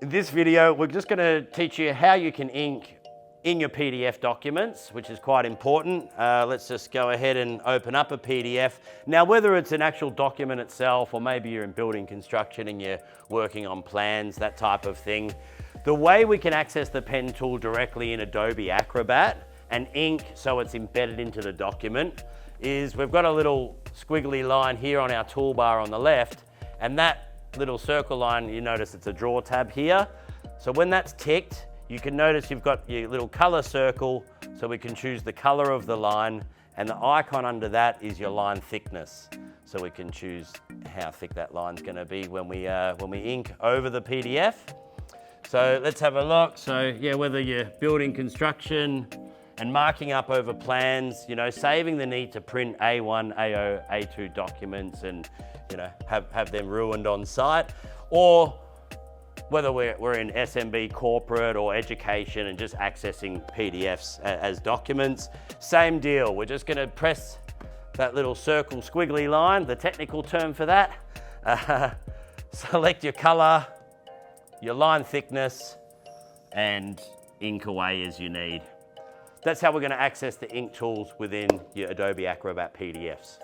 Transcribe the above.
In this video, we're just going to teach you how you can ink in your PDF documents, which is quite important. Let's just go ahead and open up a PDF. Now, whether it's an actual document itself, or maybe you're in building construction and you're working on plans, that type of thing, the way we can access the pen tool directly in Adobe Acrobat and ink so it's embedded into the document is we've got a little squiggly line here on our toolbar on the left, and that little circle line, you notice it's a draw tab here. So when that's ticked, you can notice you've got your little color circle, so we can choose the color of the line, and the icon under that is your line thickness. So we can choose how thick that line's gonna be when we ink over the PDF. So let's have a look. So yeah, whether you're building construction and marking up over plans, you know, saving the need to print A1, A0, A2 documents and, you know, have them ruined on site, or whether we're in SMB corporate or education and just accessing PDFs as documents, same deal. We're just gonna press that little circle squiggly line, the technical term for that. Select your color, your line thickness, and ink away as you need. That's how we're going to access the ink tools within your Adobe Acrobat PDFs.